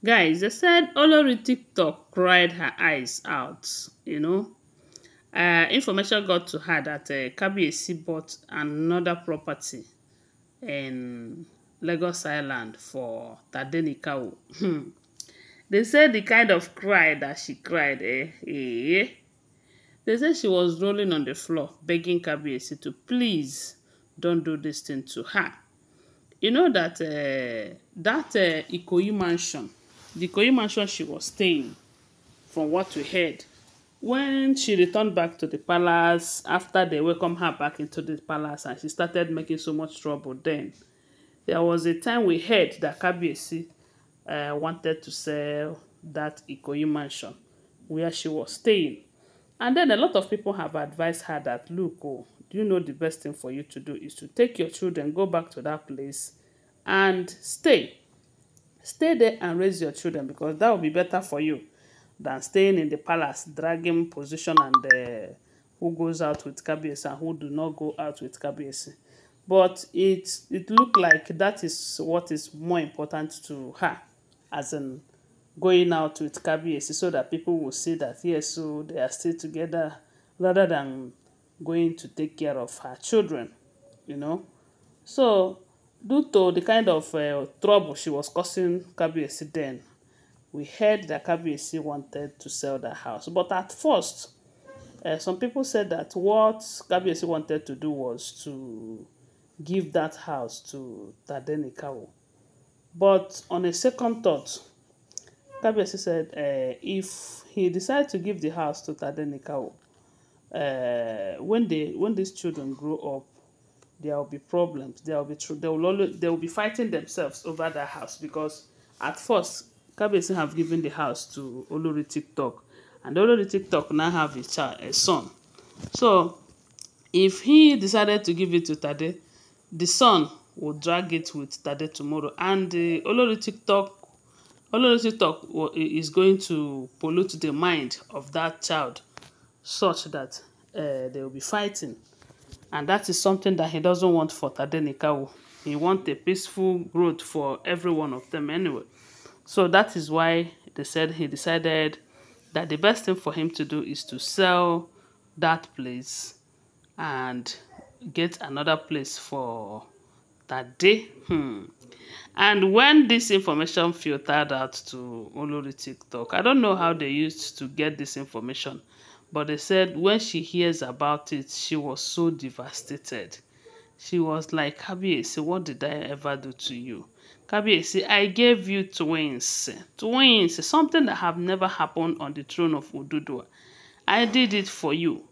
Guys, they said Olori TikTok cried her eyes out, Information got to her that Kabiyesi bought another property in Lagos Island for Tadenikawo. They said the kind of cry that she cried, They said she was rolling on the floor, begging Kabiyesi to please don't do this thing to her. You know that Ikoyi mansion, the Ikoyi mansion she was staying, from what we heard, when she returned back to the palace after they welcomed her back into the palace and she started making so much trouble, then there was a time we heard that Kabiyesi wanted to sell that Ikoyi mansion where she was staying. And then a lot of people have advised her that, look, do you know the best thing for you to do is to take your children, go back to that place and stay. Stay there and raise your children, because that will be better for you than staying in the palace, dragging position and who goes out with Kabiyesi and who do not go out with Kabiyesi. But it looked like that is what is more important to her, as in going out with Kabiyesi, so that people will see that, yes, so they are still together, rather than going to take care of her children, So, due to the kind of trouble she was causing Kabiyesi then, we heard that Kabiyesi wanted to sell the house. But at first, some people said that what Kabiyesi wanted to do was to give that house to Tadenikawo. But on a second thought, Kabiyesi said if he decides to give the house to Tadenikawo, when these children grow up, there will be problems. They will be fighting themselves over that house, because at first Kabiyesi have given the house to Olori TikTok, and Olori TikTok now have a son. So if he decided to give it to Tade, the son will drag it with Tade tomorrow, and Olori TikTok is going to pollute the mind of that child, such that they will be fighting. And that is something that he doesn't want for Tadenikawo. He wants a peaceful growth for every one of them anyway. So that is why they said he decided that the best thing for him to do is to sell that place and get another place for Tade. And when this information filtered out to Olori TikTok, I don't know how they used to get this information, but they said when she hears about it, she was so devastated. She was like, Kabiyesi, what did I ever do to you? Kabiyesi, I gave you twins. Twins, something that have never happened on the throne of Oduduwa. I did it for you.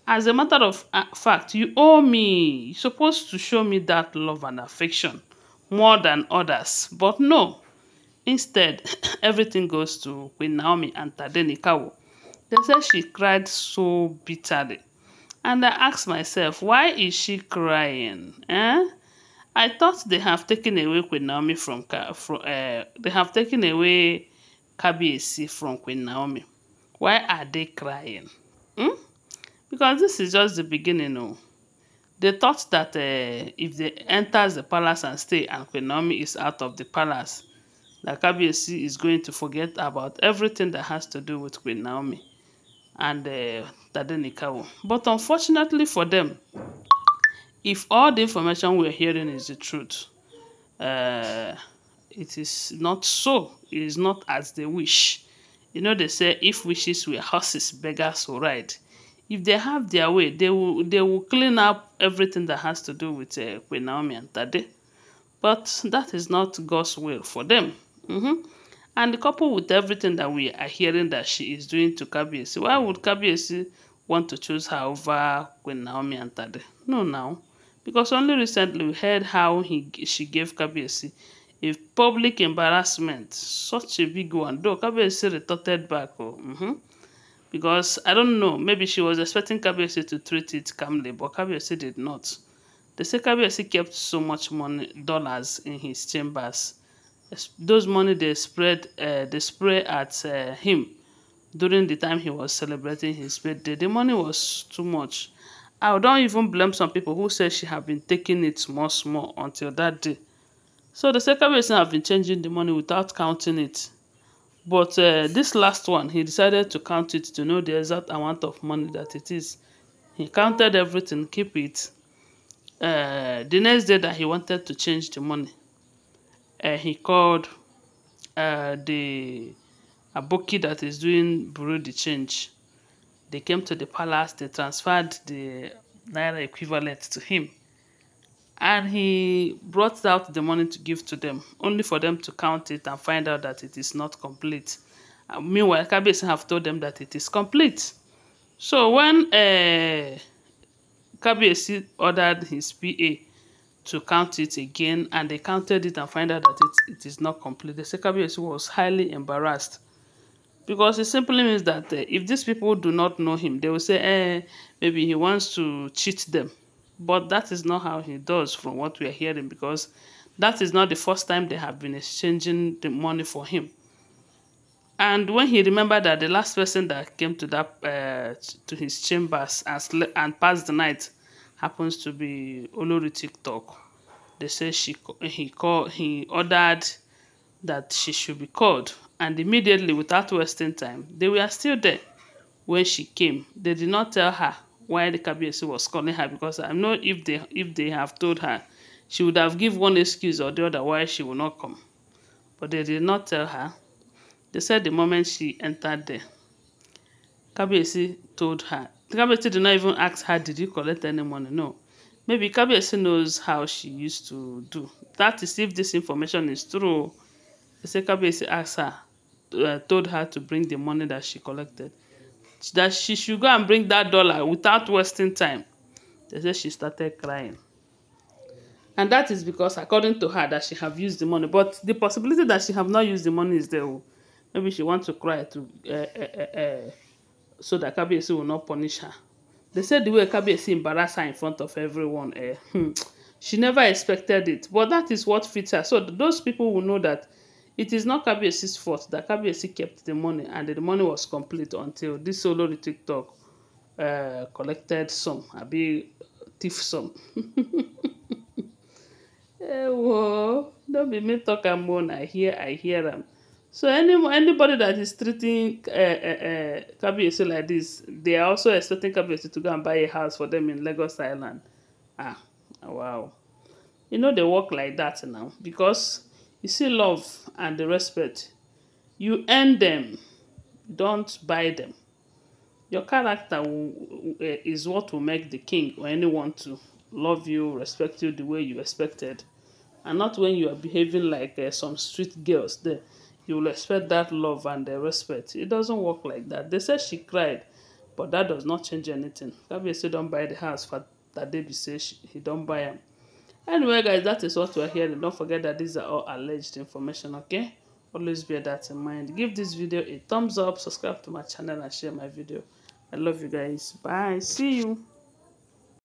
As a matter of fact, you owe me. You're supposed to show me that love and affection more than others. But no. Instead, everything goes to Queen Naomi and Tadenikawo. They said she cried so bitterly. And I asked myself, why is she crying? I thought they have taken away Queen Naomi they have taken away Kabiyesi from Queen Naomi. Why are they crying? Because this is just the beginning. They thought that if they enter the palace and stay and Queen Naomi is out of the palace, that Kabiyesi is going to forget about everything that has to do with Queen Naomi and Tadenikawo. But unfortunately for them, if all the information we're hearing is the truth, it is not so. It is not as they wish. They say if wishes were horses, beggars will ride. If they have their way, they will clean up everything that has to do with Queen Naomi and Tade. But that is not God's will for them. And coupled with everything that we are hearing that she is doing to Kabiyesi, why would Kabiyesi want to choose her over Queen Naomi and Tade? No, now. Because only recently we heard how she gave Kabiyesi a public embarrassment, such a big one. Though Kabiyesi retorted back. Because, I don't know, maybe she was expecting Kabiyesi to treat it calmly, but Kabiyesi did not. They say Kabiyesi kept so much money, dollars, in his chambers. Those money they spray at him during the time he was celebrating his birthday. The money was too much. I don't even blame some people who say she have been taking it small until that day. So the say Kabiyesi have been changing the money without counting it. But this last one, he decided to count it to know the exact amount of money that it is. He counted everything, keep it. The next day that he wanted to change the money, he called the aboki that is doing bureau de change. They came to the palace, they transferred the naira equivalent to him. And he brought out the money to give to them, only for them to count it and find out that it is not complete. Meanwhile, Kabiyesi have told them that it is complete. So when Kabiyesi ordered his PA to count it again, and they counted it and find out that it is not complete, they say Kabiyesi was highly embarrassed. Because it simply means that if these people do not know him, they will say, maybe he wants to cheat them. But that is not how he does, from what we are hearing, because that is not the first time they have been exchanging the money for him. And when he remembered that the last person that came to that to his chambers and passed the night happens to be Olori TikTok, they say he ordered that she should be called, and immediately, without wasting time, they were still there when she came. They did not tell her why the Kabiyesi was calling her, because I know if they have told her, she would have given one excuse or the other why she will not come. But they did not tell her. They said the moment she entered there, Kabiyesi told her. Kabiyesi did not even ask her, did you collect any money? No. Maybe Kabiyesi knows how she used to do. That is, if this information is true. They say Kabiyesi asked her, told her to bring the money that she collected, that she should go and bring that dollar without wasting time. They say she started crying. And that is because, according to her, that she have used the money. But the possibility that she have not used the money is there. Maybe she wants to cry to so that Kabiyesi will not punish her. They said the way Kabiyesi embarrassed her in front of everyone, she never expected it. But that is what fits her. So those people will know that it is not Kabiyesi's fault that Kabiyesi kept the money, and the money was complete until this Olori TikTok collected some, abi thief some. Whoa, don't be me talk am more. I hear them. So anybody that is treating Kabiyesi like this, they are also expecting Kabiyesi to go and buy a house for them in Lagos Island. Wow. You know they work like that now, because you see love and the respect, you earn them, don't buy them. Your character is what will make the king or anyone to love you, respect you the way you expected, and not when you are behaving like some street girls. There, you will expect that love and the respect. It doesn't work like that. They said she cried, but that does not change anything. Kabiyesi don't buy the house for that they say he don't buy them. Anyway, guys, that is what we're hearing. Don't forget that these are all alleged information, okay? Always bear that in mind. Give this video a thumbs up, subscribe to my channel, and share my video. I love you guys. Bye. See you.